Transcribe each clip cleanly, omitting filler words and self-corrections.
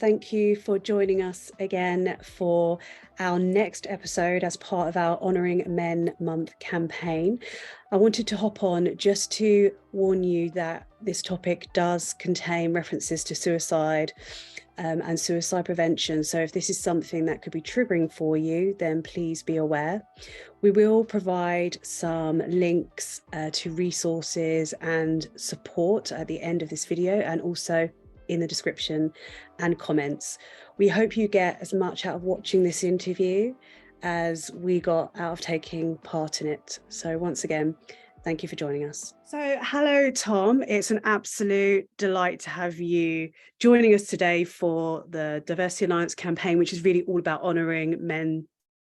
thank you for joining us again for our next episode as part of our Honouring Men Month campaign. I wanted to hop on just to warn you that this topic does contain references to suicide and suicide prevention. So if this is something that could be triggering for you, then please be aware. We will provide some links to resources and support at the end of this video, and also in the description and comments. We hope you get as much out of watching this interview as we got out of taking part in it. So once again, thank you for joining us. So hello, Tom. It's an absolute delight to have you joining us today for the Diversity Alliance campaign, which is really all about honouring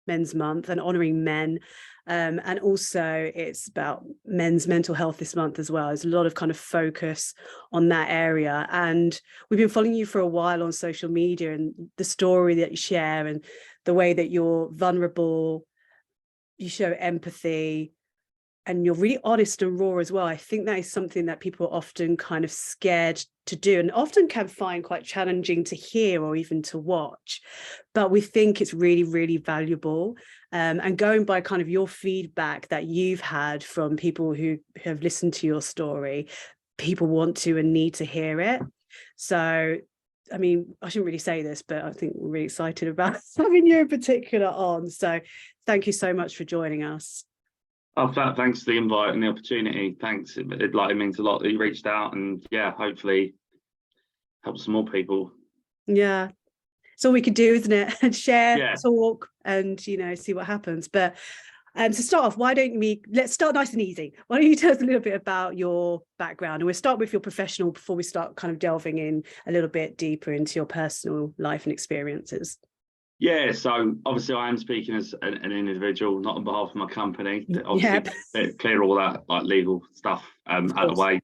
Men's Month and honouring men. And also it's about men's mental health this month as well. There's a lot of kind of focus on that area. And we've been following you for a while on social media, and the story that you share and the way that you're vulnerable, you show empathy, and you're really honest and raw as well. I think that is something that people are often kind of scared to do, and often can find quite challenging to hear or even to watch. But we think it's really, really valuable. And going by kind of your feedback that you've had from people who have listened to your story, people want to and need to hear it. So, I mean, I shouldn't really say this, but I think we're really excited about having you in particular on. So thank you so much for joining us. Oh, thanks for the invite and the opportunity. Thanks. It means a lot that you reached out, and yeah, hopefully help some more people. Yeah, it's all we can do, isn't it? And share, talk, and see what happens. But to start off, let's start nice and easy. Why don't you tell us a little bit about your background, and we'll start with your professional before we start kind of delving in a little bit deeper into your personal life and experiences. Yeah, so obviously I am speaking as an individual, not on behalf of my company. Obviously, clear all that like legal stuff out of the way.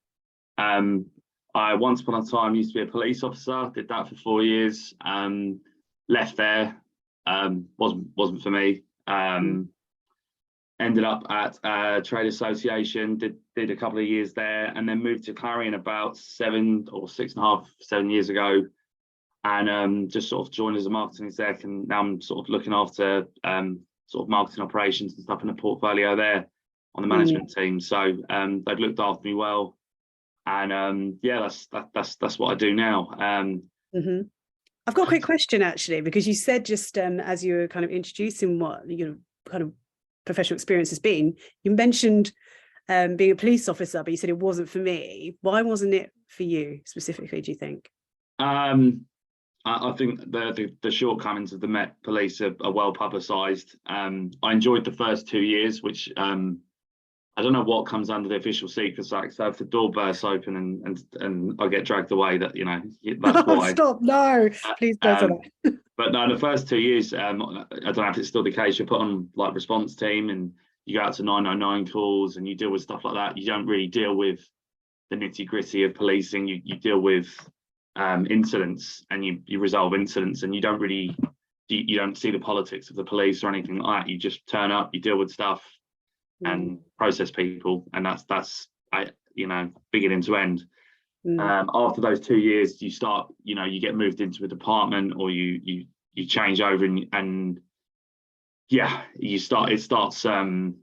I once upon a time used to be a police officer. Did that for 4 years. Left there. Wasn't for me. Ended up at a trade association. Did a couple of years there, and then moved to Clarion about 7 years ago. And just sort of joined as a marketing exec, and now I'm sort of looking after sort of marketing operations and stuff in the portfolio there on the management team. So they've looked after me well, and yeah, that's what I do now. I've got a quick question actually, because you said just as you were kind of introducing what your kind of professional experience has been, you mentioned being a police officer, but you said it wasn't for me. Why wasn't it for you specifically, do you think? I think the shortcomings of the Met Police are well publicised. I enjoyed the first 2 years, which I don't know what comes under the Official Secrets Act. So if the door bursts open and I get dragged away, that's why. Stop! No, please don't say that. But no, the first 2 years, I don't know if it's still the case. You're put on like response team, and you go out to 999 calls, and you deal with stuff like that. You don't really deal with the nitty gritty of policing. You deal with incidents, and you resolve incidents, and you don't see the politics of the police or anything like that. You just turn up, you deal with stuff and process people, and that's beginning to end. After those 2 years, you start, you get moved into a department, or you change over, and yeah, you start seeing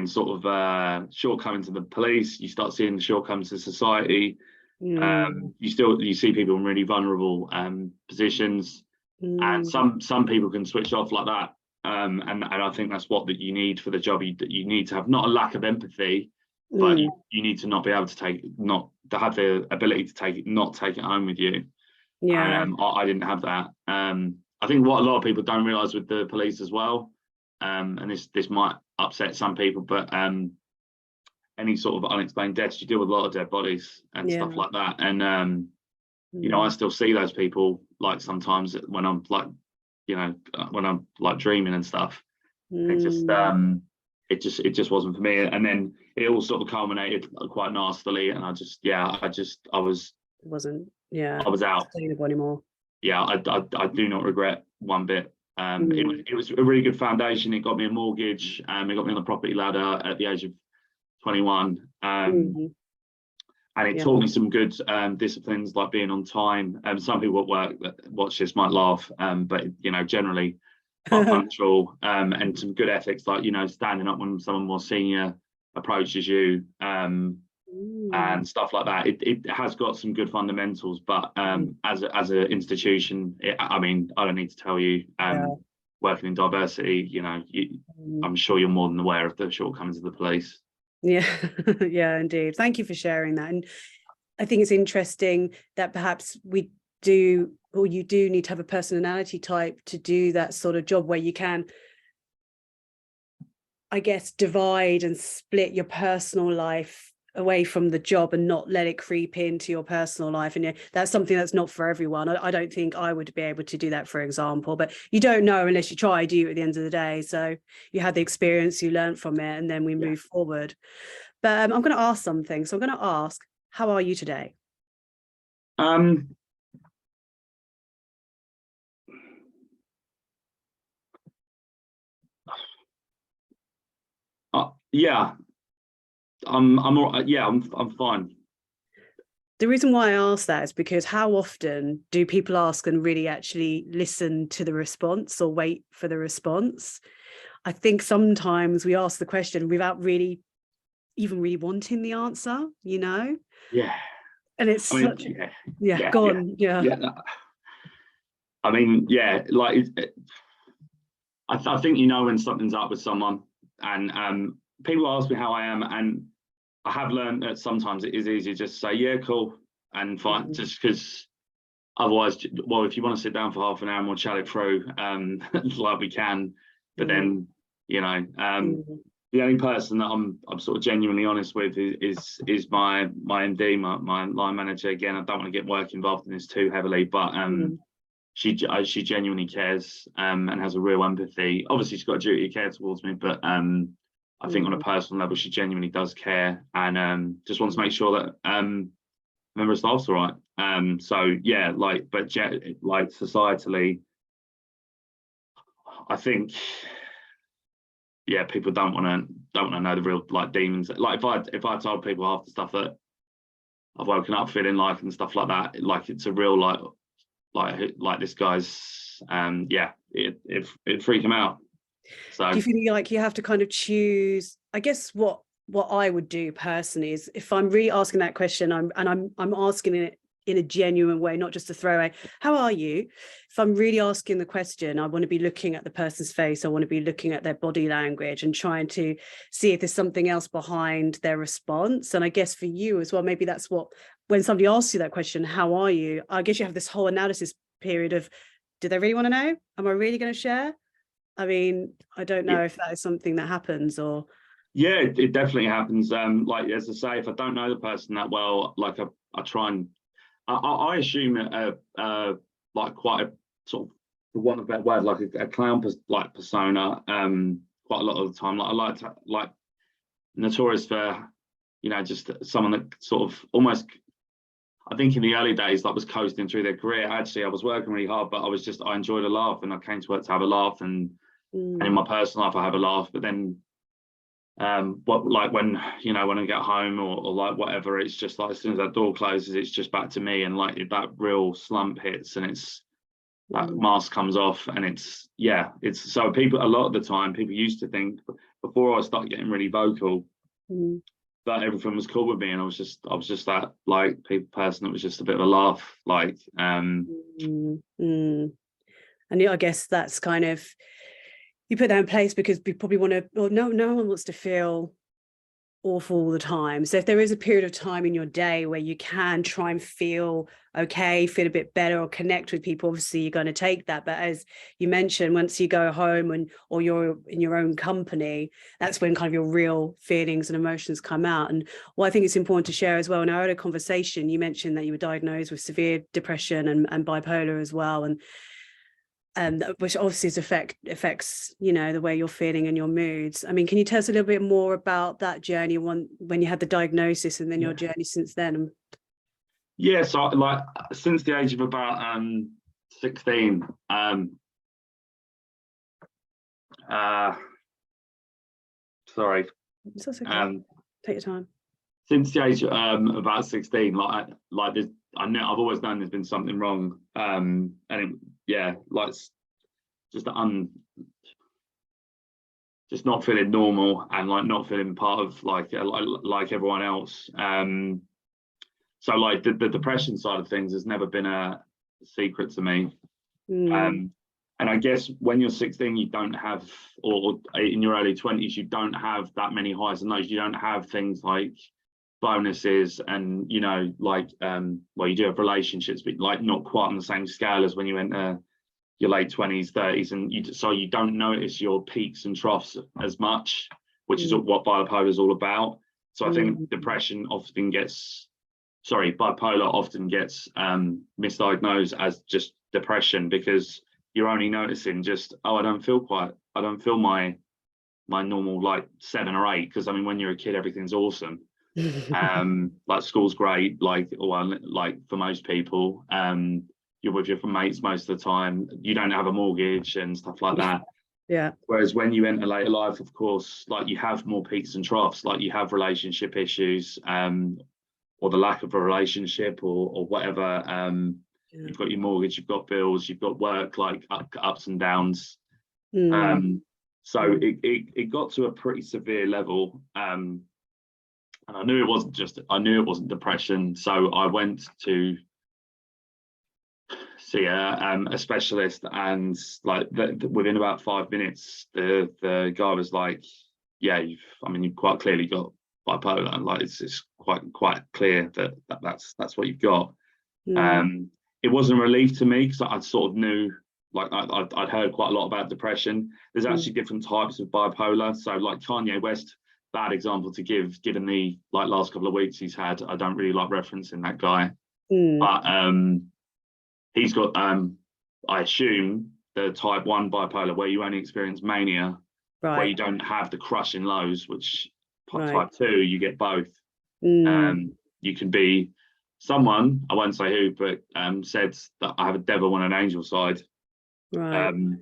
sort of shortcomings of the police. You start seeing the shortcomings of society. You see people in really vulnerable positions, and some people can switch off like that, and I think that's what that you need for the job. You need to have not a lack of empathy, but you need to not be able to have the ability to not take it home with you. I didn't have that. I think what a lot of people don't realize with the police as well, and this might upset some people, but any sort of unexplained deaths, you deal with a lot of dead bodies and stuff like that. And I still see those people, like sometimes when I'm like, when I'm like dreaming and stuff. It just wasn't for me. And then it all sort of culminated quite nastily, and I was out anymore. Yeah, I do not regret one bit. It was a really good foundation. It got me a mortgage. It got me on the property ladder at the age of 21. And And it taught me some good disciplines, like being on time. Some people at work that watch this might laugh, but you know, generally quite punctual, and some good ethics, like, you know, standing up when someone more senior approaches you, and stuff like that. It has got some good fundamentals, but as an institution, I mean, I don't need to tell you, working in diversity, you know, I'm sure you're more than aware of the shortcomings of the police. Yeah, yeah, indeed. Thank you for sharing that. And I think it's interesting that perhaps we do, or you do need to have a personality type to do that sort of job, where you can, I guess, divide and split your personal life away from the job and not let it creep into your personal life. And that's something that's not for everyone. I don't think I would be able to do that, for example, but you don't know unless you try, do you, at the end of the day? So you had the experience, you learned from it, and then we move forward. But I'm going to ask something. So I'm going to ask, how are you today? Yeah, I'm all right. Yeah, I'm fine. The reason why I ask that is because how often do people ask and really actually listen to the response or wait for the response? I think sometimes we ask the question without really even really wanting the answer, you know? Yeah. And it's I mean, such go on. Yeah. I mean, yeah, like I think, you know, when something's up with someone, and people ask me how I am, and I have learned that sometimes it is easier just to say, yeah, cool, and fine, just because otherwise, well, if you want to sit down for half an hour and we'll chat it through, like we can, but then, you know, the only person that I'm sort of genuinely honest with is my MD, my line manager. Again, I don't want to get work involved in this too heavily, but she genuinely cares, and has a real empathy. Obviously, she's got a duty of care towards me, but I think on a personal level, she genuinely does care, and just wants to make sure that member of staff's all right. So yeah, like, but like societally, I think, yeah, people don't want to know the real, like, demons. Like, if I told people half the stuff that I've woken up feeling like and stuff like that, like, it's a real, like this guy's, yeah, it'd freak him out. So do you feel like you have to kind of choose? I guess what I would do personally is, if I'm really asking that question, I'm asking it in a genuine way, not just a throwaway, how are you? If I'm really asking the question, I want to be looking at the person's face. I want to be looking at their body language and trying to see if there's something else behind their response. And I guess for you as well, maybe that's what, when somebody asks you that question, how are you? I guess you have this whole analysis period of, do they really want to know? Am I really going to share? I mean, I don't know if that is something that happens, or. Yeah, it definitely happens. Like, as I say, if I don't know the person that well, like, I try and I assume like quite a sort of, for want of a better word, like a clown like persona, quite a lot of the time. Like, I like to, like, notorious for, you know, just someone that sort of almost, I think in the early days, like, was coasting through their career. Actually, I was working really hard, but I enjoyed a laugh, and I came to work to have a laugh, and in my personal life I have a laugh. But then like, when, you know, when I get home, or like whatever, it's just like, as soon as that door closes, it's just back to me, and like, that real slump hits, and it's that mask comes off, and it's so people, a lot of the time, people used to think, before I started getting really vocal, that everything was cool with me, and I was just that, like, person that was just a bit of a laugh, like. And I guess that's kind of, you put that in place because we probably want to, or no one wants to feel awful all the time. So if there is a period of time in your day where you can try and feel okay, feel a bit better, or connect with people, obviously you're going to take that. But as you mentioned, once you go home or you're in your own company, that's when kind of your real feelings and emotions come out. And what I think it's important to share as well, in our earlier conversation, you mentioned that you were diagnosed with severe depression and bipolar as well, and which obviously affects, you know, the way you're feeling and your moods. I mean, can you tell us a little bit more about that journey when you had the diagnosis, and then your journey since then? Yeah, so, like, since the age of about 16, sorry, That's okay. Take your time. Since the age about 16, like there's, I've always known there's been something wrong, and like just just not feeling normal, and like not feeling part of like everyone else. So like the depression side of things has never been a secret to me. And I guess when you're 16, you don't have, or in your early 20s, you don't have that many highs and lows. You don't have things like bonuses and, you know, like, well, you do have relationships, but like not quite on the same scale as when you enter your late 20s, 30s. And so you don't notice your peaks and troughs as much, which is what bipolar is all about. So I think bipolar often gets misdiagnosed as just depression, because you're only noticing just, oh, I don't feel my normal like 7 or 8, because I mean, when you're a kid, everything's awesome. Like school's great, like, well, like for most people, you're with your mates most of the time, you don't have a mortgage and stuff like that. Yeah. Whereas when you enter later life, of course, like you have more peaks and troughs, like you have relationship issues, or the lack of a relationship, or whatever. You've got your mortgage, you've got bills, you've got work, like ups and downs. So it got to a pretty severe level, and I knew it wasn't depression. So I went to see a specialist, and like within about 5 minutes, the guy was like, "Yeah, you've quite clearly got bipolar. Like it's quite clear that's what you've got." It wasn't a relief to me, because I sort of knew, like I'd heard quite a lot about depression. There's actually different types of bipolar. So like Kanye West, bad example to give, given the like last couple of weeks he's had. I don't really like referencing that guy, but he's got I assume the type 1 bipolar, where you only experience mania, where you don't have the crushing lows, which type 2 you get both. You can be someone, I won't say who, but said that I have a devil and an angel side, and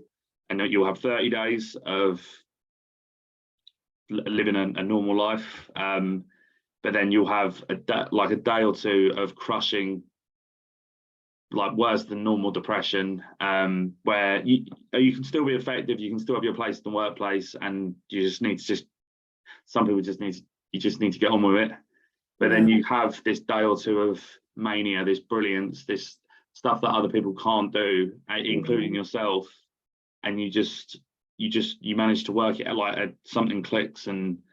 that you'll have 30 days of living a normal life, but then you'll have a day or two of crushing, like worse than normal depression, where you can still be effective, you can still have your place in the workplace, and you just need to some people just need to get on with it. But then you have this day or two of mania, this brilliance, this stuff that other people can't do, including yourself, and you manage to work it like something clicks. And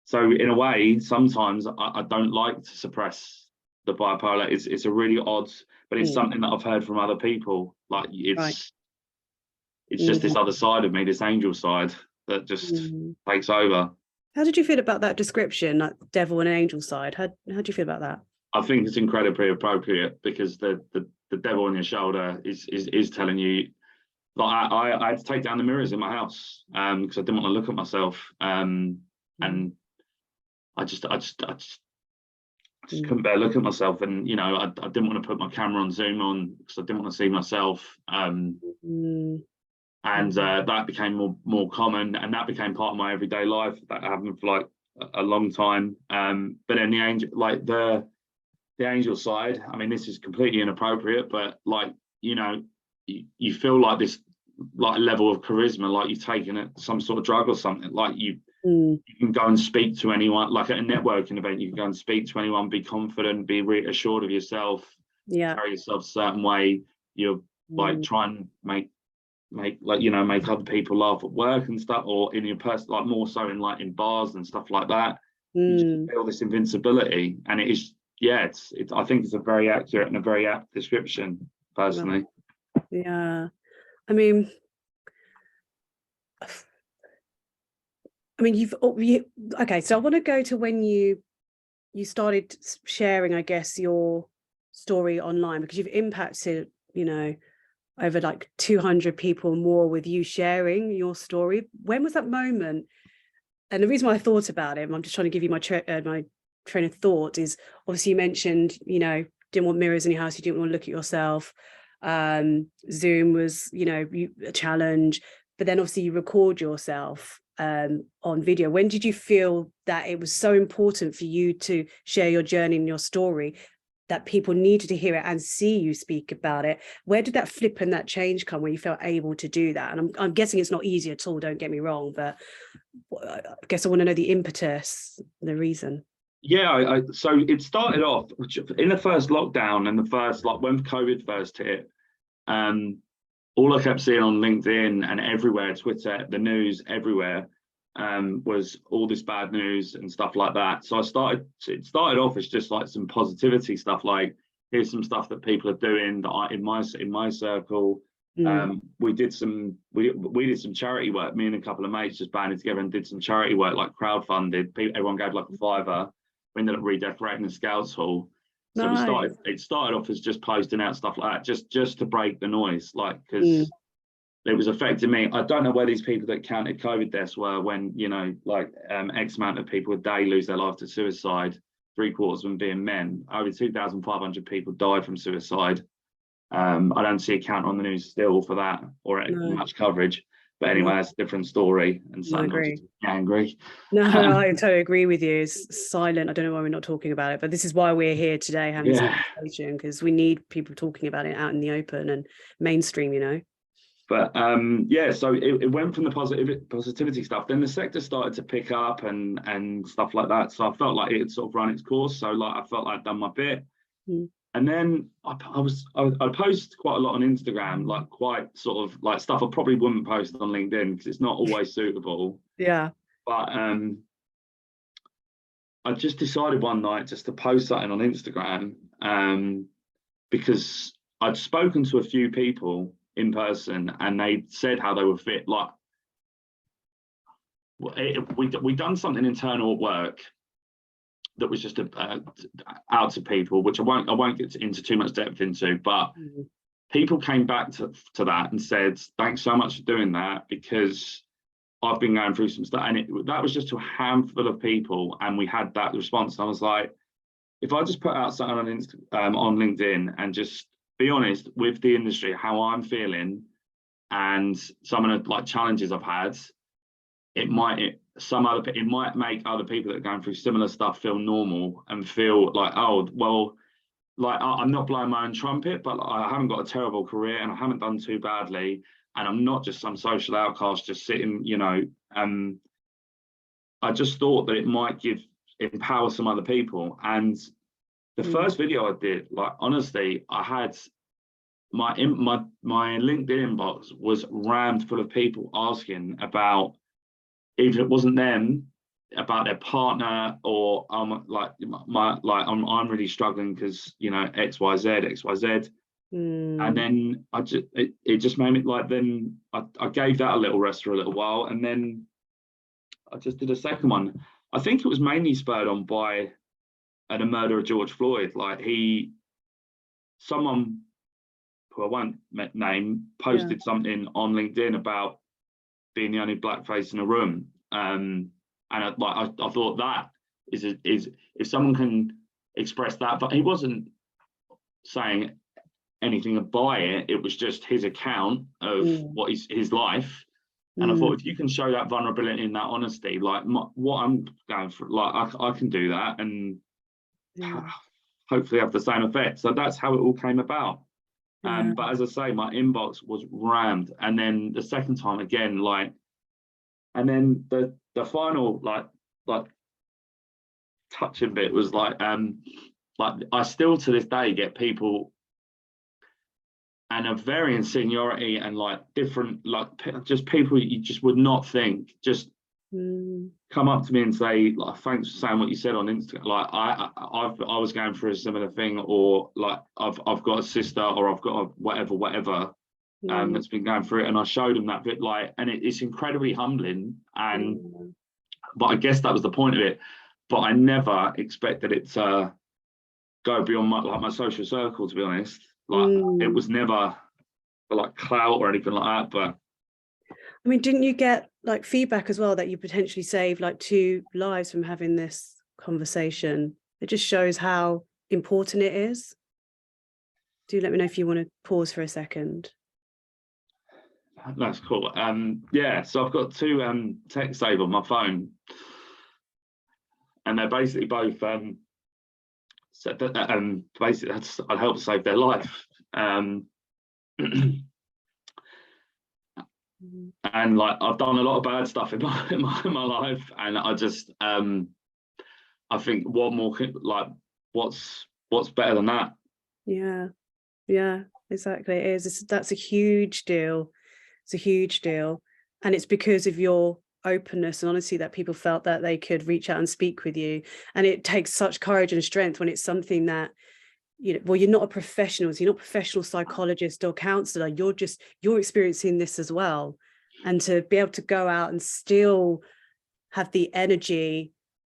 so in a way, sometimes I don't like to suppress the bipolar. It's a really odd, but it's something that I've heard from other people. Like it's just this other side of me, this angel side, that just takes over. How did you feel about that description, like devil and angel side? How do you feel about that? I think it's incredibly appropriate, because the devil on your shoulder is telling you. Like I had to take down the mirrors in my house, because I didn't want to look at myself, and I just couldn't bear looking at myself, and you know, I didn't want to put my camera on Zoom on, because I didn't want to see myself, and that became more common, and that became part of my everyday life. That happened for like a long time, but then the angel side, I mean, this is completely inappropriate, but like, you know, you feel like this like level of charisma, like you've taken some sort of drug or something. Like you can go and speak to anyone, like at a networking event, you can go and speak to anyone, be confident, be reassured of yourself, carry yourself a certain way. You're like try and make like, you know, make other people laugh at work and stuff, or in your person, like more so in bars and stuff like that. You just feel this invincibility, and it is, I think it's a very accurate and a very apt description, personally. Yeah, I mean, you've okay, so I want to go to when you started sharing, I guess, your story online, because you've impacted, you know, over like 200 people more with you sharing your story. When was that moment? And the reason why I thought about it, I'm just trying to give you my train of thought, is obviously you mentioned, you know, didn't want mirrors in your house, you didn't want to look at yourself. Zoom was, you know, a challenge, but then obviously you record yourself on video. When did you feel that it was so important for you to share your journey and your story, that people needed to hear it and see you speak about it? Where did that flip and that change come, where you felt able to do that? And I'm guessing it's not easy at all, don't get me wrong, but I guess I want to know the impetus, the reason. Yeah, so it started off in the first lockdown and the first, like when COVID first hit. All I kept seeing on LinkedIn and everywhere, Twitter, the news, everywhere, was all this bad news and stuff like that. So it started off as just like some positivity stuff, like here's some stuff that people are doing that in my circle. We did some charity work. Me and a couple of mates just banded together and did some charity work, like crowdfunded. Everyone gave like a $5. We ended up redecorating the Scouts Hall. So Nice. it started off as just posting out stuff like that, just to break the noise, like, because it was affecting me. I don't know where these people that counted COVID deaths were when, you know, like X amount of people a day lose their life to suicide, 3/4 of them being men. Over 2,500 people died from suicide. I don't see a count on the news still for that, or much coverage. But anyway, that's a different story, and something not to be angry. No, I totally agree with you. It's silent. I don't know why we're not talking about it, but this is why we're here today having this conversation, because we need people talking about it out in the open and mainstream, you know. But so it went from the positivity stuff. Then the sector started to pick up and stuff like that. So I felt like it had sort of run its course. So like I felt like I'd done my bit. And then I post quite a lot on Instagram, like quite sort of like stuff I probably wouldn't post on LinkedIn because it's not always suitable. Yeah. But I just decided one night just to post something on Instagram, because I'd spoken to a few people in person and they said how they were fit. Like we done something internal at work that was just out to people, which I won't get into too much depth into, but people came back to that and said, thanks so much for doing that, because I've been going through some stuff. And that was just to a handful of people, and we had that response. And I was like, if I just put out something on LinkedIn and just be honest with the industry, how I'm feeling and some of the like challenges I've had, it might make other people that are going through similar stuff feel normal and feel like, oh, well, like I'm not blowing my own trumpet, but I haven't got a terrible career and I haven't done too badly, and I'm not just some social outcast just sitting, you know. I just thought that it might empower some other people. And the first video I did, like honestly, I had my LinkedIn inbox was rammed full of people asking about, even if it wasn't them, about their partner, or I'm really struggling because, you know, XYZ. And then it just made me like, then I gave that a little rest for a little while, and then I just did a second one. I think it was mainly spurred on by the murder of George Floyd. Like someone who I won't name posted something on LinkedIn about being the only black face in a room. And I thought that is if someone can express that, but he wasn't saying anything by it. It was just his account of what is his life. And I thought, if you can show that vulnerability and that honesty, like what I'm going through, like I can do that, and hopefully have the same effect. So that's how it all came about. But as I say, my inbox was rammed. And then the second time again, like, and then the final like touching bit was like I still to this day get people and of varying seniority and like different, like just people you just would not think just come up to me and say, like, thanks for saying what you said on Instagram. Like I was going through a similar thing, or like I've got a sister, or I've got a whatever that's been going through it, and I showed them that bit, like, and it's incredibly humbling. And but I guess that was the point of it. But I never expected it to go beyond my social circle, to be honest. Like it was never like clout or anything like that. But I mean, didn't you get like feedback as well that you potentially saved like 2 lives from having this conversation? It just shows how important it is. Do let me know if you want to pause for a second. That's cool. Yeah, so I've got two text save on my phone, and they're basically both basically I'd help save their life. And like I've done a lot of bad stuff in my life, and I just I think what more like what's better than that? Yeah, exactly. It is. That's a huge deal. It's a huge deal, and it's because of your openness and honesty that people felt that they could reach out and speak with you. And it takes such courage and strength when it's something that, you know, well, you're not a professional, so you're not a professional psychologist or counselor, you're experiencing this as well. And to be able to go out and still have the energy,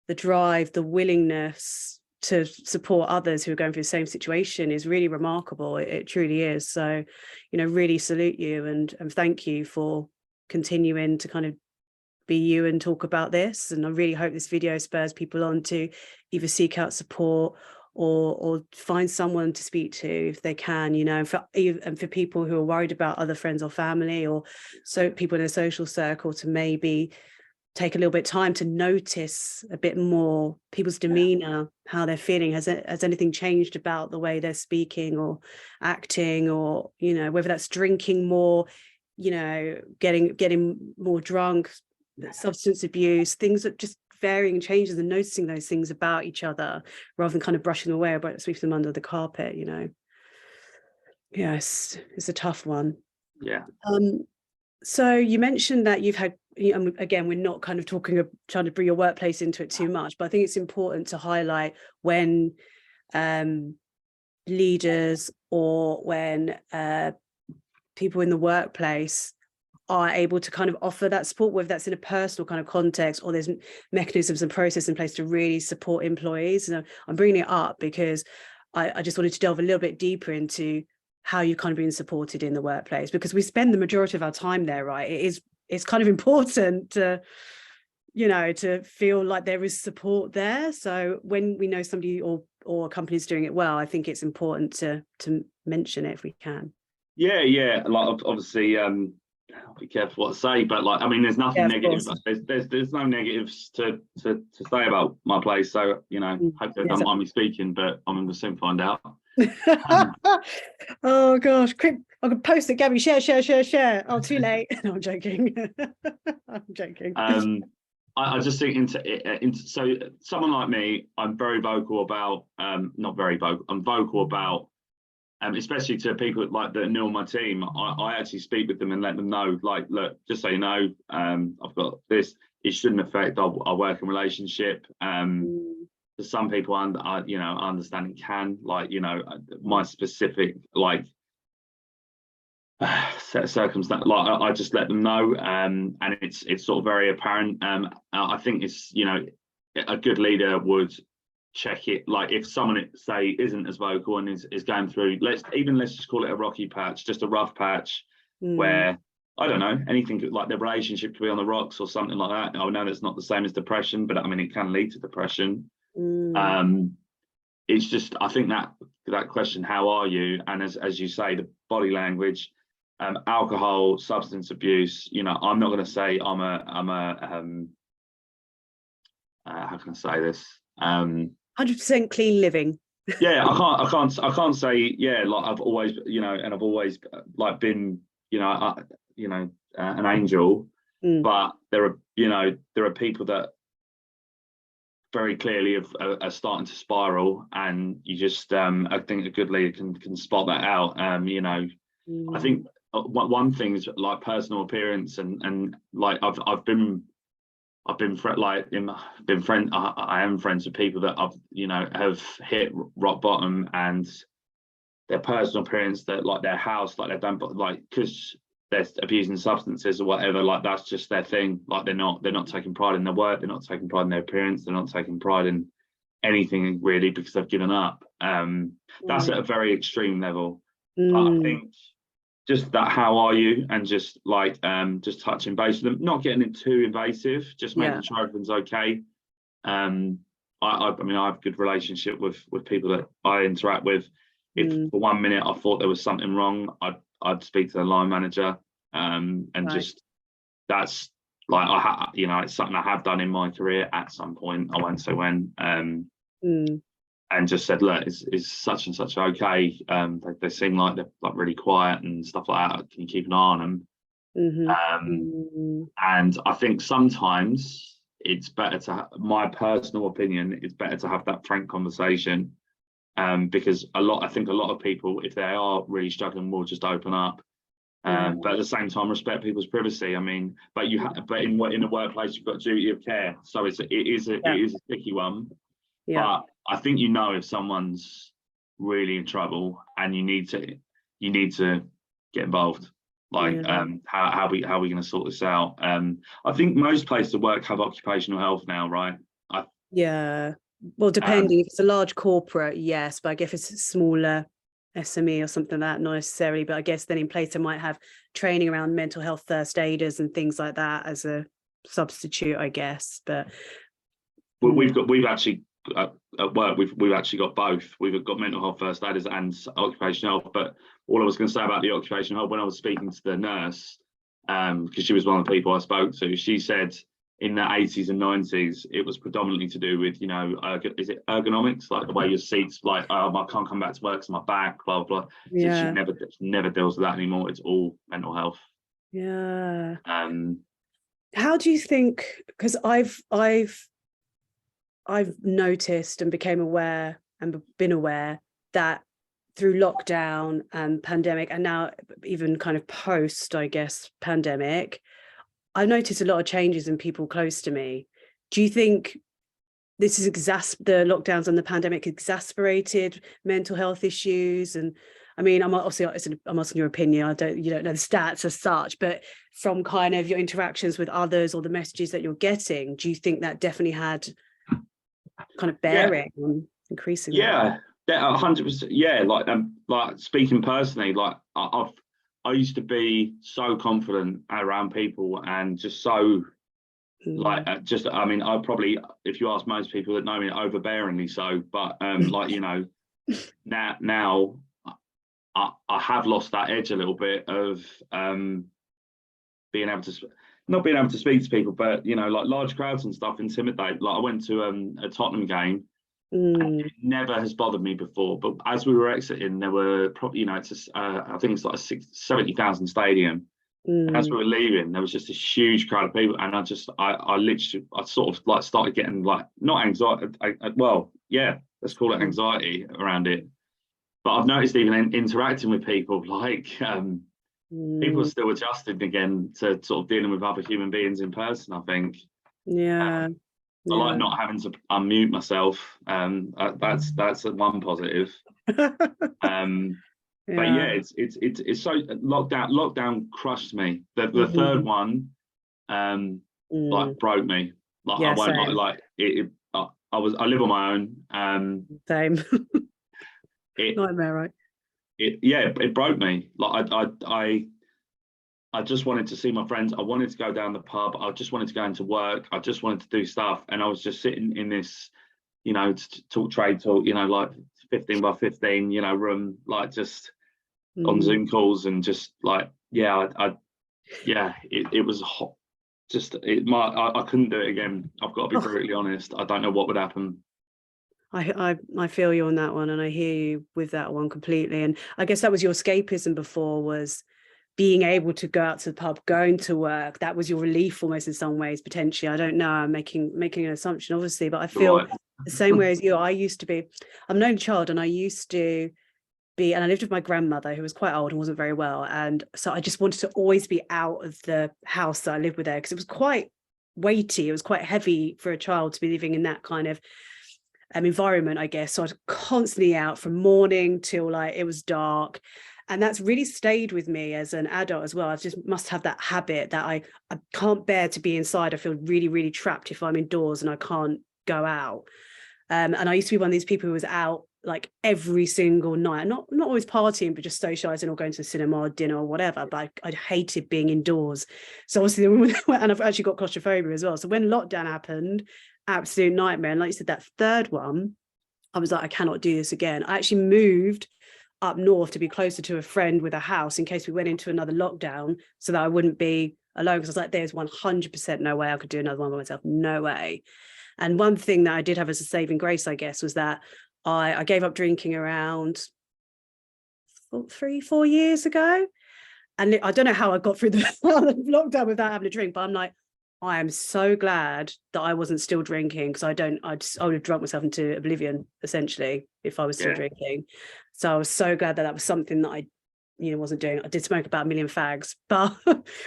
the drive, the willingness to support others who are going through the same situation is really remarkable. It truly is. So, you know, really salute you and thank you for continuing to kind of be you and talk about this. And I really hope this video spurs people on to either seek out support or find someone to speak to if they can, you know, and for people who are worried about other friends or family, or so people in a social circle, to maybe take a little bit of time to notice a bit more people's demeanor, how they're feeling. Has anything changed about the way they're speaking or acting, or, you know, whether that's drinking more, you know, getting more drunk, substance abuse, things that just varying changes, and noticing those things about each other rather than kind of brushing them away or sweeping them under the carpet, you know. Yes, it's a tough one. Yeah. So you mentioned that you've had, again, we're not kind of trying to bring your workplace into it too much, but I think it's important to highlight when leaders or when people in the workplace are able to kind of offer that support, whether that's in a personal kind of context or there's mechanisms and process in place to really support employees. And I'm bringing it up because I just wanted to delve a little bit deeper into how you're kind of being supported in the workplace, because we spend the majority of our time there, right? It's kind of important to, you know, to feel like there is support there. So when we know somebody or a company's doing it well, I think it's important to mention it if we can. Yeah. Like obviously, I'll be careful what I say, but like, I mean, there's nothing negative. There's no negatives to say about my place. So, you know, hopefully they don't mind me speaking, but I'm going to soon find out. Oh gosh, quick, I could post it, Gabby, share. Oh, too late. No, I'm joking. I'm joking. I just think into so someone like me, I'm very vocal about not very vocal, I'm vocal about especially to people like that know my team. I actually speak with them and let them know, like, look, just so you know, I've got this, it shouldn't affect our working relationship. For some people, I understand it can, like, you know, my specific like set of circumstance, like I just let them know, and it's sort of very apparent. I think it's, you know, a good leader would check it, like if someone say isn't as vocal and is going through, let's just call it a rocky patch, just a rough patch, where I don't know, anything like their relationship could be on the rocks or something like that. I know that's not the same as depression, but I mean it can lead to depression. It's just, I think that question, how are you, and as you say, the body language, alcohol, substance abuse, you know, I'm not going to say I'm a how can I say this, 100% clean living. Yeah, I can't say, yeah, like I've always, you know, and I've always like been, you know, an angel, but there are people that very clearly are starting to spiral, and you just I think a good leader can spot that out. You know, I think one thing is like personal appearance, and like I am friends with people that have hit rock bottom, and their personal appearance, that like their house, like they don't, like, because they're abusing substances or whatever, like that's just their thing. Like they're not taking pride in their work, they're not taking pride in their appearance, they're not taking pride in anything really, because they've given up. That's at a very extreme level. But I think just that, how are you, and just like just touching base with them, not getting it too invasive, just making sure everything's okay. I mean, I have a good relationship with people that I interact with. If for 1 minute I thought there was something wrong, I'd speak to the line manager. and just that's like it's something I have done in my career at some point. I won't say when. And just said, look, is such and such okay? They seem like they're like really quiet and stuff like that. Can you keep an eye on them? And I think sometimes it's better to my personal opinion, it's better to have that frank conversation, because I think a lot of people, if they are really struggling, will just open up. But at the same time, respect people's privacy. I mean, but in the workplace, you've got duty of care, so it is a sticky one. But I think if someone's really in trouble and you need to get involved. Like, how are we going to sort this out? I think most places of work have occupational health now, right? Well, depending if it's a large corporate, yes, but I guess if it's a smaller SME or something like that, not necessarily. But I guess then in place they might have training around mental health first aiders and things like that as a substitute, I guess. But we've actually at work we've actually got both. We've got mental health first aiders and occupational health. But all I was going to say about the occupational health, when I was speaking to the nurse, because she was one of the people I spoke to, she said in the 80s and 90s it was predominantly to do with is it ergonomics, like the way your seats, like I can't come back to work because my back, blah blah. She never deals with that anymore. It's all mental health. How do you think, because I've noticed and became aware and been aware that through lockdown and pandemic, and now even kind of post, I guess, pandemic, I've noticed a lot of changes in people close to me. Do you think this is the lockdowns and the pandemic exacerbated mental health issues? And I mean, I'm asking your opinion. You don't know the stats as such, but from kind of your interactions with others or the messages that you're getting, do you think that definitely had kind of bearing on increasing? 100%. Yeah, like speaking personally, like I used to be so confident around people and just so I mean, I probably, if you ask most people that know me, overbearingly so, but now I have lost that edge a little bit of being able to not being able to speak to people, but like large crowds and stuff intimidate. Like I went to a Tottenham game. And it never has bothered me before, but as we were exiting, there were probably it's I think it's like a 70,000 stadium. And as we were leaving, there was just this huge crowd of people, and I sort of like started getting like not anxiety. Let's call it anxiety around it. But I've noticed even interacting with people, like people are still adjusting again to sort of dealing with other human beings in person, I think. I like not having to unmute myself. That's one positive. But it's so lockdown crushed me. The third one like broke me. Like I won't like it. I live on my own. Same. Nightmare, right? It broke me. Like I just wanted to see my friends. I wanted to go down the pub. I just wanted to go into work. I just wanted to do stuff. And I was just sitting in this, trade talk, like 15 by 15, room, like just on Zoom calls and just like, it was hot. I couldn't do it again. I've got to be brutally honest. I don't know what would happen. I feel you on that one, and I hear you with that one completely. And I guess that was your escapism before, was being able to go out to the pub, going to work. That was your relief almost in some ways, potentially. I don't know, I'm making an assumption, obviously, but I feel the same way as you. I'm an only child, and I used to be, and I lived with my grandmother who was quite old and wasn't very well. And so I just wanted to always be out of the house that I lived with her, because it was quite weighty. It was quite heavy for a child to be living in that kind of environment, I guess. So I was constantly out from morning till like it was dark. And that's really stayed with me as an adult as well. I just must have that habit that I can't bear to be inside. I feel really, really trapped if I'm indoors and I can't go out. And I used to be one of these people who was out like every single night, not always partying, but just socializing or going to the cinema or dinner or whatever. But I hated being indoors. So obviously, and I've actually got claustrophobia as well. So when lockdown happened, absolute nightmare. And like you said, that third one, I was like, I cannot do this again. I actually moved up north to be closer to a friend with a house in case we went into another lockdown, so that I wouldn't be alone. Because I was like, there's 100% no way I could do another one by myself. No way. And one thing that I did have as a saving grace, I guess, was that I gave up drinking around 3-4 years ago. And I don't know how I got through the lockdown without having a drink, but I'm like, I am so glad that I wasn't still drinking, because I would have drunk myself into oblivion, essentially, if I was still drinking. So I was so glad that was something that I, wasn't doing. I did smoke about 1 million fags, but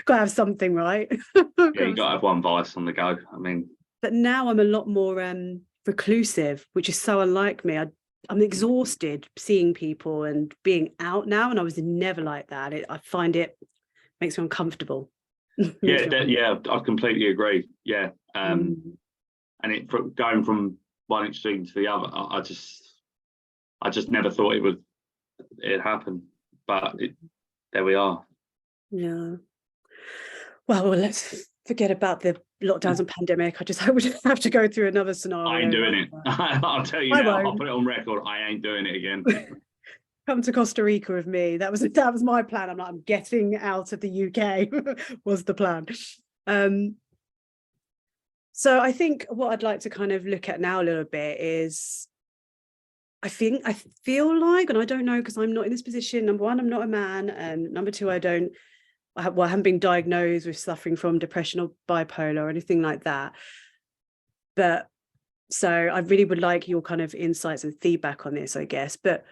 gotta have something, right? Yeah, you gotta have one vice on the go. I mean, but now I'm a lot more reclusive, which is so unlike me. I'm exhausted seeing people and being out now, and I was never like that. I find it makes me uncomfortable. Yeah, I completely agree. Yeah, and it going from one extreme to the other, I just never thought it'd happen, but there we are. Yeah. Well, let's forget about the lockdowns and pandemic. I just hope we don't have to go through another scenario. I ain't doing it. I'll tell you now. I'll put it on record. I ain't doing it again. Come to Costa Rica with me. That was my plan. I'm getting out of the UK was the plan. So I think what I'd like to kind of look at now a little bit is, I feel like, and I don't know because I'm not in this position. Number one, I'm not a man, and number two, I haven't been diagnosed with suffering from depression or bipolar or anything like that. But so I really would like your kind of insights and feedback on this, I guess. But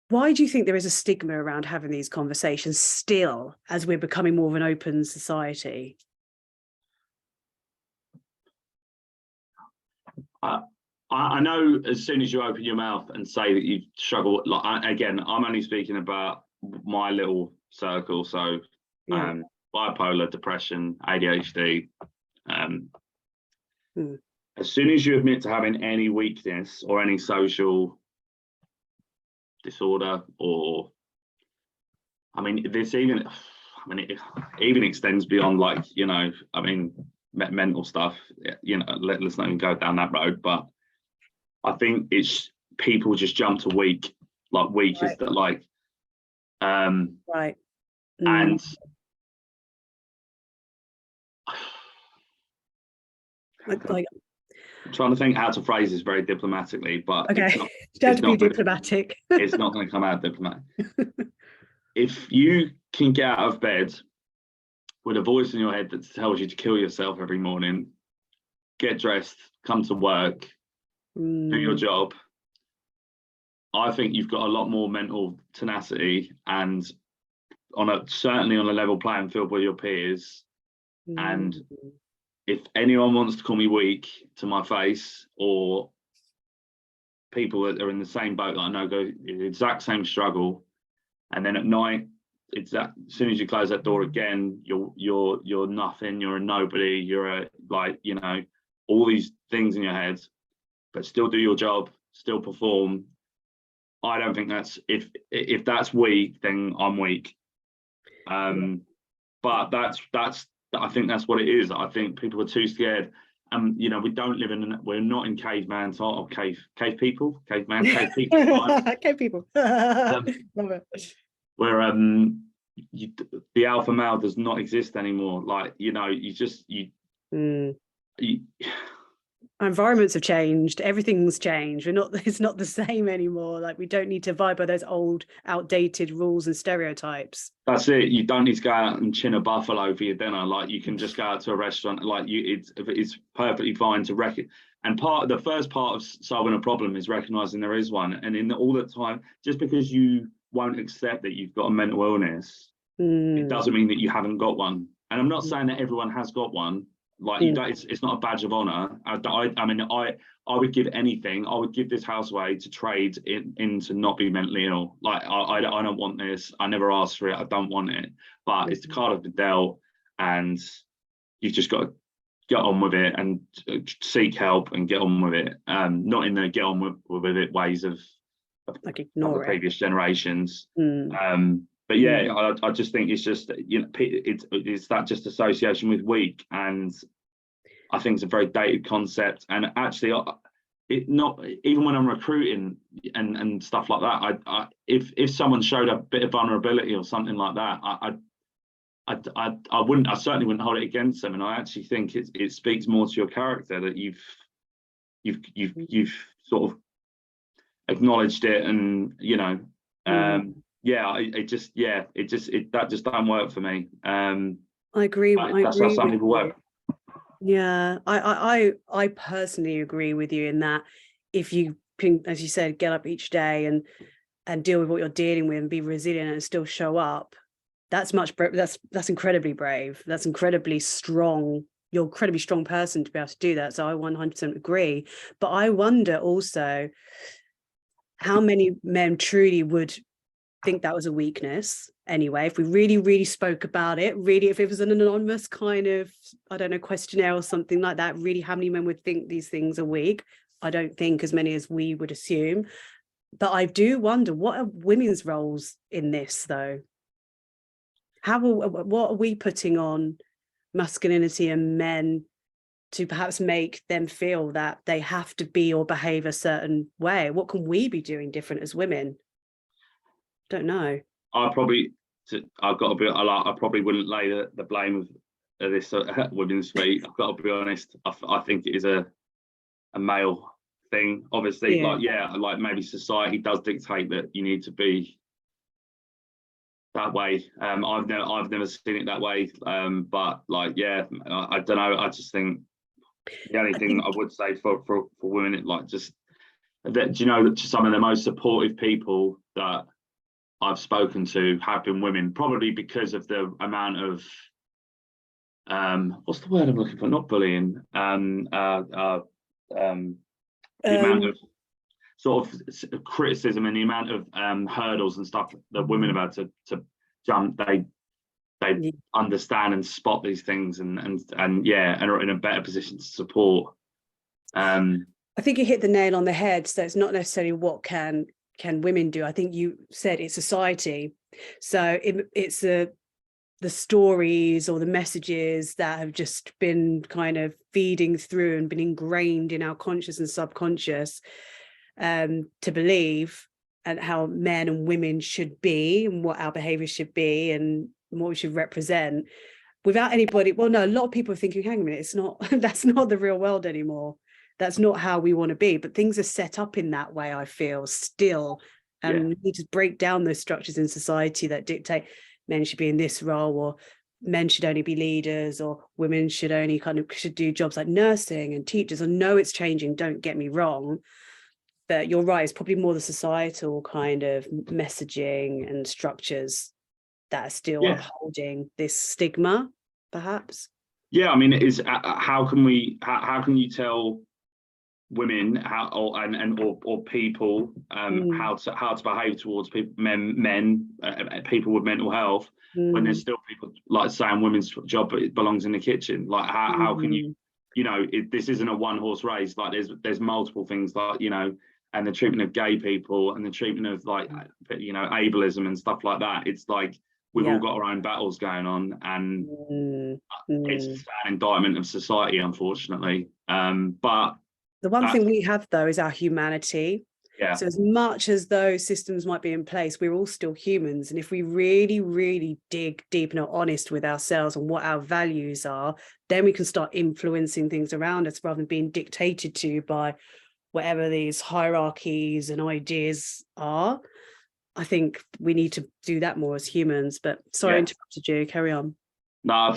why do you think there is a stigma around having these conversations still, as we're becoming more of an open society? I know as soon as you open your mouth and say that you struggle, like, again, I'm only speaking about my little circle. So bipolar, depression, ADHD. As soon as you admit to having any weakness or any social disorder, or it even extends beyond, like, mental stuff. Let's not even go down that road. But I think it's people just jump to weak. Like, weak is that, like, right. And like, I'm trying to think how to phrase this very diplomatically, but okay, don't be diplomatic. It's not going to come out diplomatic. If you can get out of bed with a voice in your head that tells you to kill yourself every morning, get dressed, come to work, do your job, I think you've got a lot more mental tenacity, and certainly on a level playing field with your peers. And if anyone wants to call me weak to my face, or people that are in the same boat that I know go the exact same struggle, and then at night, it's that as soon as you close that door again, you're nothing, you're a nobody, you're all these things in your head, but still do your job, still perform. I don't think that's, if that's weak, then I'm weak. But I think that's what it is. I think people are too scared. We don't live we're not in caveman time, or cave people. Cave people. Cave people. Love it. Where the alpha male does not exist anymore. Like, Our environments have changed. Everything's changed. It's not the same anymore. Like, we don't need to abide by those old, outdated rules and stereotypes. That's it. You don't need to go out and chin a buffalo for your dinner. Like, you can just go out to a restaurant. Like, it's perfectly fine to and the first part of solving a problem is recognizing there is one. And all the time, just because you won't accept that you've got a mental illness, it doesn't mean that you haven't got one. And I'm not saying that everyone has got one. Like, you don't, it's not a badge of honor. I would give anything. I would give this house away to trade in to not be mentally ill. Like, I don't want this. I never asked for it. I don't want it. But it's the card of the dealt, and you've just got to get on with it and seek help and get on with it. Not in the get on with it ways of like ignore the previous generations. But I just think it's just, it's that just association with weak, and I think it's a very dated concept. And actually, it not even when I'm recruiting and stuff like that. If someone showed a bit of vulnerability or something like that, I certainly wouldn't hold it against them. And I actually think it speaks more to your character that you've sort of acknowledged it, and that just don't work for me. I agree. That's how some people work. Yeah, I personally agree with you in that if you can, as you said, get up each day and deal with what you're dealing with and be resilient and still show up, that's incredibly brave. That's incredibly strong. You're an incredibly strong person to be able to do that. So I 100% agree. But I wonder also how many men truly would think that was a weakness anyway, if we really, really spoke about it, really, if it was an anonymous kind of, I don't know, questionnaire or something like that, really, how many men would think these things are weak? I don't think as many as we would assume. But I do wonder, what are women's roles in this, though? What are we putting on masculinity and men to perhaps make them feel that they have to be or behave a certain way? What can we be doing different as women? Don't know. I've got to be. I probably wouldn't lay the blame of this at women's feet. I've got to be honest. I think it is a male thing. Obviously, like maybe society does dictate that you need to be that way. I've never seen it that way. But like, I don't know. I just think the only thing I would say for women, it like just that, do you know, some of the most supportive people that I've spoken to have been women, probably because of the amount of what's the word I'm looking for? Not bullying. The amount of sort of criticism and the amount of hurdles and stuff that women have had to jump. They understand and spot these things and are in a better position to support. I think you hit the nail on the head. So it's not necessarily what can women do. I think you said it's society. So it's the stories or the messages that have just been kind of feeding through and been ingrained in our conscious and subconscious to believe, and how men and women should be and what our behavior should be and what we should represent, without anybody. Well, no, a lot of people are thinking, hang on a minute, it's not, that's not the real world anymore. That's not how we want to be. But things are set up in that way, I feel, still. And we need to break down those structures in society that dictate men should be in this role, or men should only be leaders, or women should only should do jobs like nursing and teachers. I know it's changing, don't get me wrong. But you're right, it's probably more the societal kind of messaging and structures that are still upholding this stigma, perhaps. Yeah, I mean, it is. How can you tell women or people how to behave towards people, people with mental health, when there's still people like saying women's job belongs in the kitchen? Like, how can you, this isn't a one horse race. Like, there's multiple things, like, and the treatment of gay people and the treatment of like ableism and stuff like that. It's like we've all got our own battles going on, and it's an indictment of society, unfortunately. But the one thing we have, though, is our humanity. Yeah. So as much as those systems might be in place, we're all still humans. And if we really, really dig deep and are honest with ourselves and what our values are, then we can start influencing things around us rather than being dictated to by whatever these hierarchies and ideas are. I think we need to do that more as humans. But sorry, I interrupted you. Carry on. No, I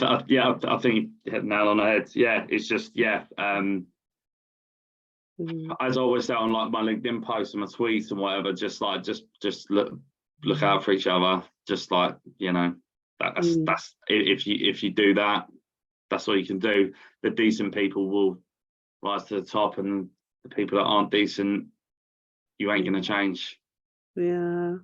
think you hit the nail on the head. Yeah, it's just, as I always say on like my LinkedIn posts and my tweets and whatever, just look out for each other. Just like, that's if you do that, that's all you can do. The decent people will rise to the top, and the people that aren't decent, you ain't going to change. Yeah,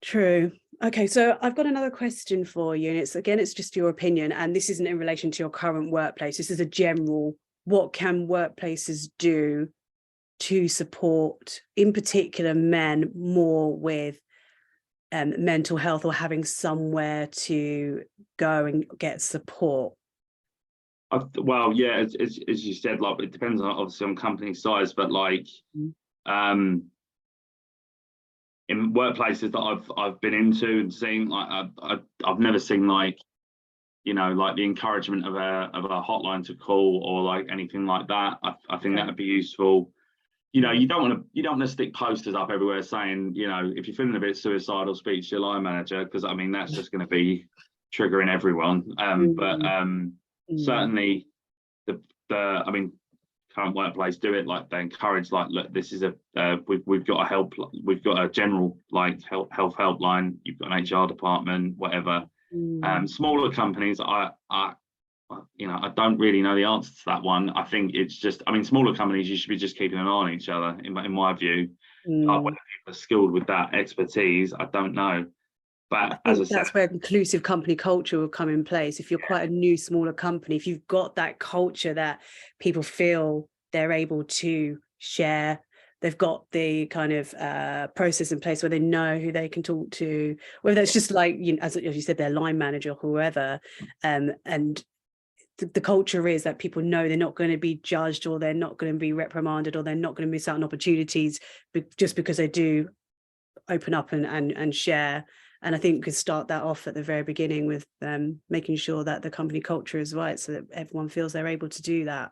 true. Okay, so I've got another question for you, and it's just your opinion, and this isn't in relation to your current workplace. This is a general, what can workplaces do to support, in particular, men more with mental health, or having somewhere to go and get support? Well, yeah, as you said, like it depends on obviously on company size, but like in workplaces that I've been into and seen, like I've never seen like, you know, like the encouragement of a hotline to call or like anything like that. I think that would be useful. You know, you don't want to stick posters up everywhere saying, you know, if you're feeling a bit suicidal, speak to your line manager, because I mean that's just going to be triggering everyone. Certainly I mean, current workplace do it, like they encourage, like, look, this is we've got a general like health helpline, you've got an HR department, whatever. Smaller companies, you know, I don't really know the answer to that one. I think it's just, I mean, smaller companies, you should be just keeping an eye on each other, in my view. Whether people are skilled with that expertise, I don't know. But as I said, that's where inclusive company culture will come in place. If you're quite a new, smaller company, if you've got that culture that people feel they're able to share, they've got the kind of process in place where they know who they can talk to, whether that's just like, you know, as you said, their line manager or whoever, and the culture is that people know they're not going to be judged, or they're not going to be reprimanded, or they're not going to miss out on opportunities just because they do open up and share. And I think we could start that off at the very beginning with making sure that the company culture is right, so that everyone feels they're able to do that,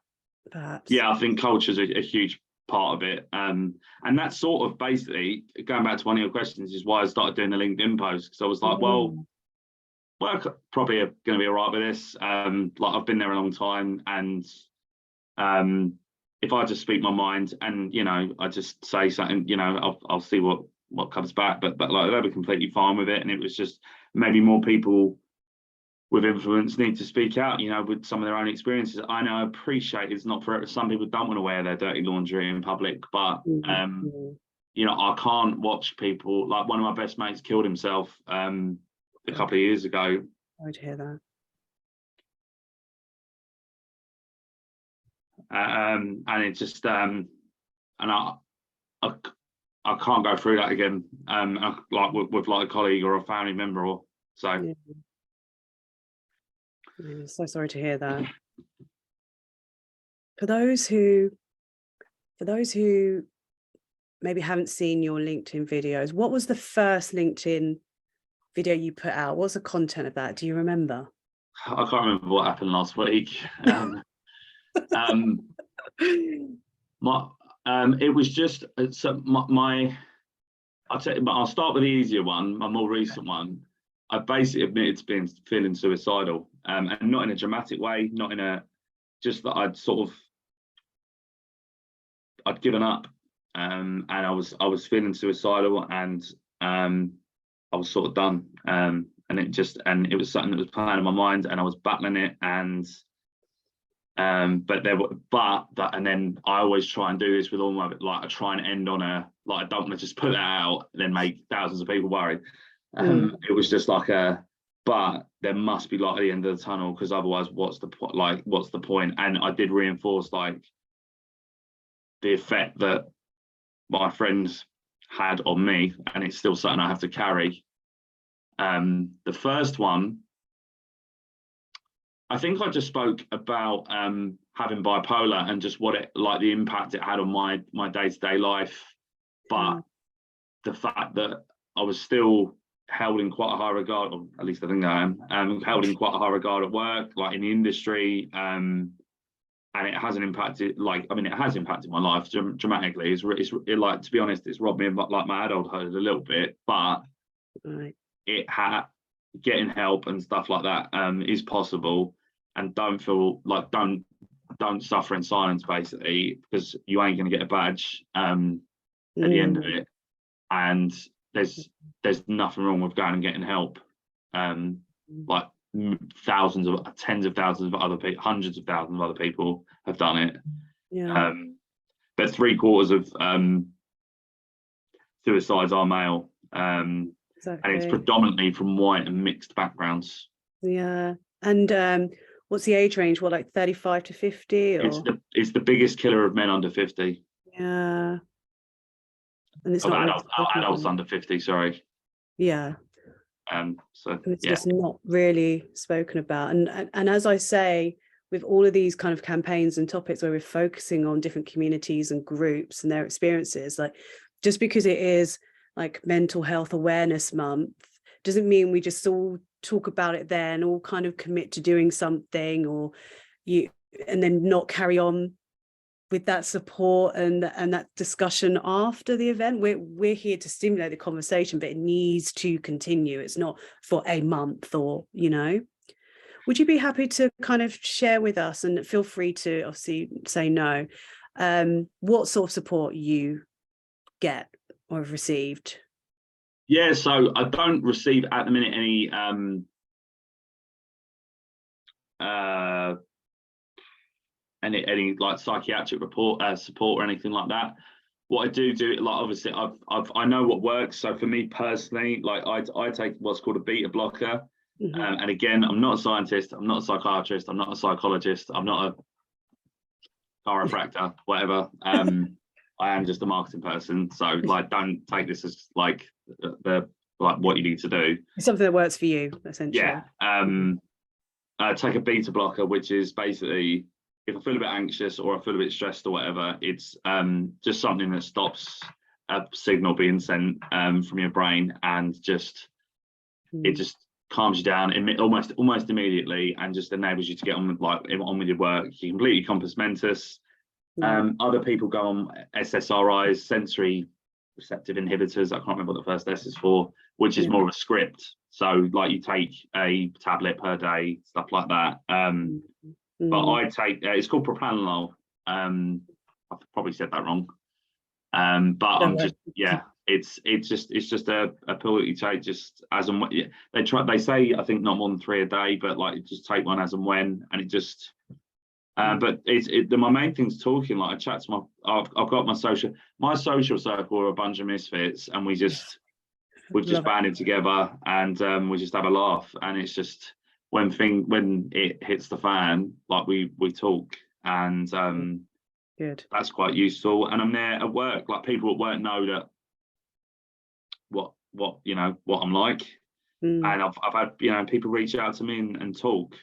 perhaps. Yeah, I think culture is a huge part of it. And that's sort of basically, going back to one of your questions, is why I started doing the LinkedIn post, because I was like, well, probably going to be all right with this. Like I've been there a long time, and if I just speak my mind and, you know, I just say something, you know, I'll see what comes back, but like they'll be completely fine with it. And it was just maybe more people with influence need to speak out, you know, with some of their own experiences. I know, I appreciate it's not for some people, don't want to wear their dirty laundry in public, but you know, I can't watch people, like one of my best mates killed himself a couple of years ago. I'd hear that. And it just and I can't go through that again, like with like a colleague or a family member, or so. Yeah, so sorry to hear that. For those who maybe haven't seen your LinkedIn videos, what was the first LinkedIn video you put out? What's the content of that? Do you remember? I can't remember what happened last week. It was just I'll start with the easier one, my more recent one. I basically admitted to feeling suicidal, and not in a dramatic way, not in a, just that I'd given up, and I was feeling suicidal, and I was sort of done, and it was something that was playing in my mind, and I was battling it, and and then I always try and do this with all my, like I try and end on a, like I don't want to just put that out and then make thousands of people worried. It was just like but there must be light at the end of the tunnel, because otherwise what's the point? And I did reinforce like the effect that my friends had on me, and it's still something I have to carry. The first one, I think I just spoke about having bipolar and just what it, like the impact it had on my day-to-day life, but the fact that I was still held in quite a high regard, or at least I think I am, held in quite a high regard at work, like in the industry, and it hasn't impacted, like, I mean, it has impacted my life dramatically. It's like, to be honest, it's robbed me of like my adulthood a little bit, but it had, getting help and stuff like that is possible. And don't feel like, don't suffer in silence, basically, because you ain't going to get a badge at the end of it. And there's nothing wrong with going and getting help. Like tens of thousands of other people, hundreds of thousands of other people have done it. But 3/4 of suicides are male, and it's predominantly from white and mixed backgrounds. And what's the age range? What, like 35 to 50? Or? It's the biggest killer of men under 50. And it's of not adults under 50, sorry. So it's just not really spoken about. And as I say, with all of these kind of campaigns and topics where we're focusing on different communities and groups and their experiences, like just because it is like Mental Health Awareness Month doesn't mean we just all talk about it then, all kind of commit to doing something, or and then not carry on with that support and that discussion after the event. We're here to stimulate the conversation, but it needs to continue. It's not for a month, or, you know. Would you be happy to kind of share with us, and feel free to obviously say no, what sort of support you get or have received? Yeah, so I don't receive at the minute any any like psychiatric support or anything like that. What I do, like obviously I know what works. So for me personally, like I take what's called a beta blocker. And again, I'm not a scientist, I'm not a psychiatrist, I'm not a psychologist, I'm not a chiropractor, whatever. I am just a marketing person. So like, don't take this as like what you need to do. It's something that works for you, essentially. Yeah. Take a beta blocker, which is basically, if I feel a bit anxious or I feel a bit stressed or whatever, it's just something that stops a signal being sent from your brain, and just it just calms you down almost immediately, and just enables you to get on with your work. You completely compass mentis. Other people go on SSRIs, sensory receptive inhibitors. I can't remember what the first S is for, which is more of a script. So like you take a tablet per day, stuff like that. But I take it's called propranolol. I've probably said that wrong. But I'm just it's just a pill that you take just as and when. They say I think not more than 3 a day, but like just take one as and when, and it just but my main thing's talking. Like I chat to I've got my social circle are a bunch of misfits, and we've just banded together, and we just have a laugh, and it's just when it hits the fan, like we talk, and good. That's quite useful. And I'm there at work, like people at work know that what I'm like, and I've had people reach out to me and talk.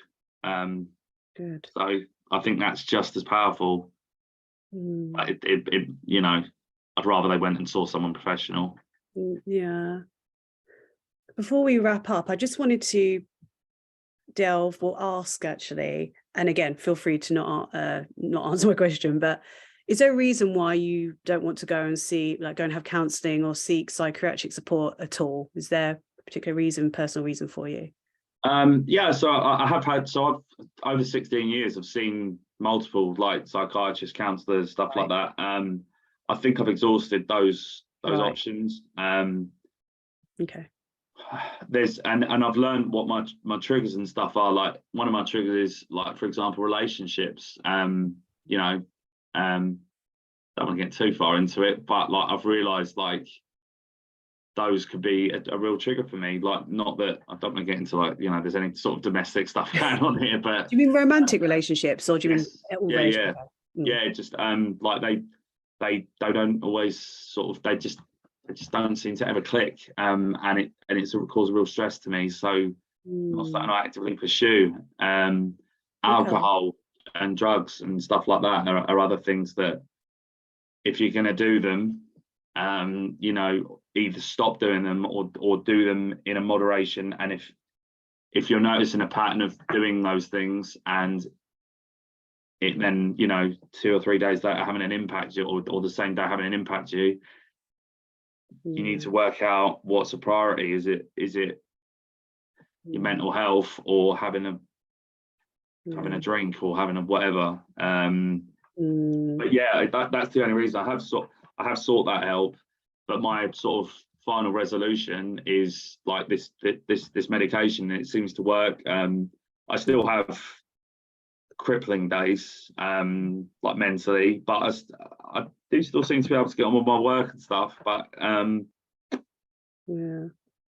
Good. So I think that's just as powerful. I'd rather they went and saw someone professional. Yeah. Before we wrap up, I just wanted to ask actually, and again, feel free to not answer my question, but is there a reason why you don't want to go and have counselling or seek psychiatric support at all? Is there a particular personal reason for you? So I have had, I've over 16 years, I've seen multiple like psychiatrists, counsellors, stuff like that. I think I've exhausted those options. Okay. And I've learned what my triggers and stuff are. Like one of my triggers is, like, for example, relationships. Don't want to get too far into it, but like I've realised like those could be a real trigger for me. Like, not that I don't want to get into like there's any sort of domestic stuff going on here, but do you mean romantic relationships, or do you mean all relationships? Yeah, just like they don't always sort of they just don't seem to ever click, and it's caused real stress to me. So I'm not starting to actively pursue. Alcohol and drugs and stuff like that are other things that, if you're going to do them, either stop doing them or do them in a moderation. And if you're noticing a pattern of doing those things, and it then 2 or 3 days later having an impact, or the same day having an impact, you need to work out what's a priority. Is it your mental health, or having a drink, or having a whatever? But yeah, that's the only reason I have sought that help. But my sort of final resolution is like this medication. It seems to work. I still have crippling days, like mentally, but I do still seem to be able to get on with my work and stuff. But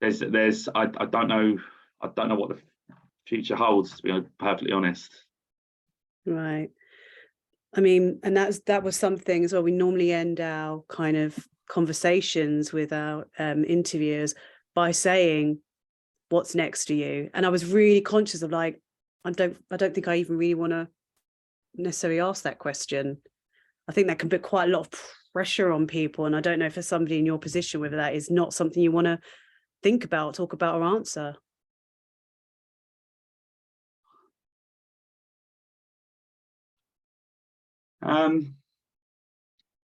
there's I don't know what the future holds, to be perfectly honest. Right. I mean, and that was something as well. We normally end our kind of conversations with our interviewers by saying, what's next to you? And I was really conscious of like, I don't think I even really want to necessarily ask that question. I think that can put quite a lot of pressure on people. And I don't know if for somebody in your position, whether that is not something you want to think about, talk about, or answer.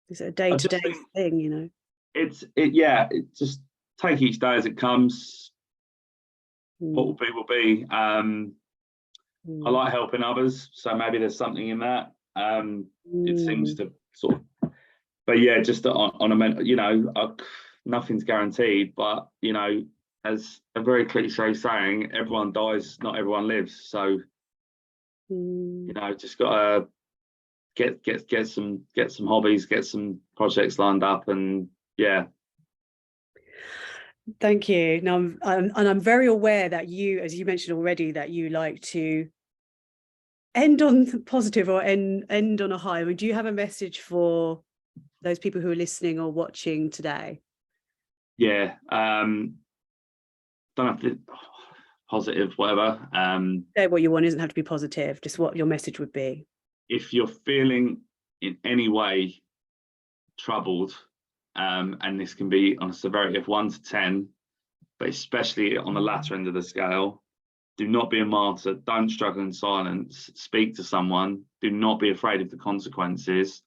Is it a day-to-day thing, you know? It just take each day as it comes. What will be. I like helping others, so maybe there's something in that. It seems to sort of, but yeah, just on a mental, you know, nothing's guaranteed, but you know, as a very cliche saying, everyone dies, not everyone lives. So you know, just gotta get some hobbies, get some projects lined up, and yeah. Thank you. Now, I'm very aware that you, as you mentioned already, that you like to end on positive or end on a high. I mean, do you have a message for those people who are listening or watching today? Yeah. Don't have to positive, whatever. Say what you want, doesn't have to be positive, just what your message would be. If you're feeling in any way troubled, and this can be on a severity of 1 to 10, but especially on the latter end of the scale, do not be a martyr. Don't struggle in silence. Speak to someone. Do not be afraid of the consequences.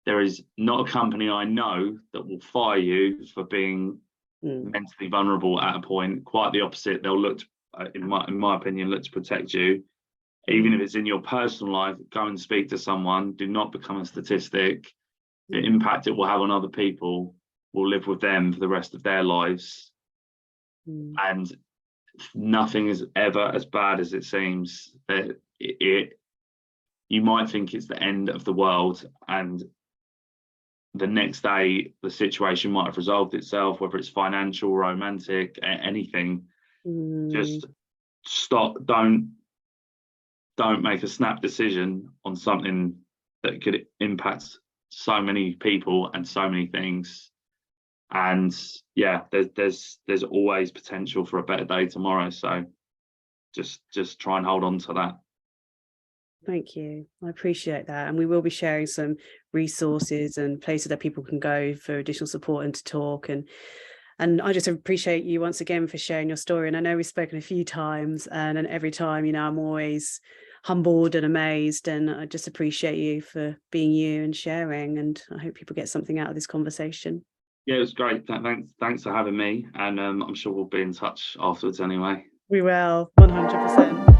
There is not a company I know that will fire you for being mentally vulnerable at a point. Quite the opposite. They'll look to, in my opinion, look to protect you. Even if it's in your personal life, go and speak to someone. Do not become a statistic. The impact it will have on other people will live with them for the rest of their lives. And nothing is ever as bad as it seems. You might think it's the end of the world, and the next day the situation might have resolved itself, whether it's financial, romantic, anything. Just stop. Don't make a snap decision on something that could impact so many people and so many things. And yeah, there's always potential for a better day tomorrow. So just try and hold on to that. Thank you. I appreciate that. And we will be sharing some resources and places that people can go for additional support and to talk. And I just appreciate you once again for sharing your story. And I know we've spoken a few times, and every time, you know, I'm always humbled and amazed, and I just appreciate you for being you and sharing. And I hope people get something out of this conversation. Yeah, it was great. Thanks for having me. And I'm sure we'll be in touch afterwards anyway. We will, 100%.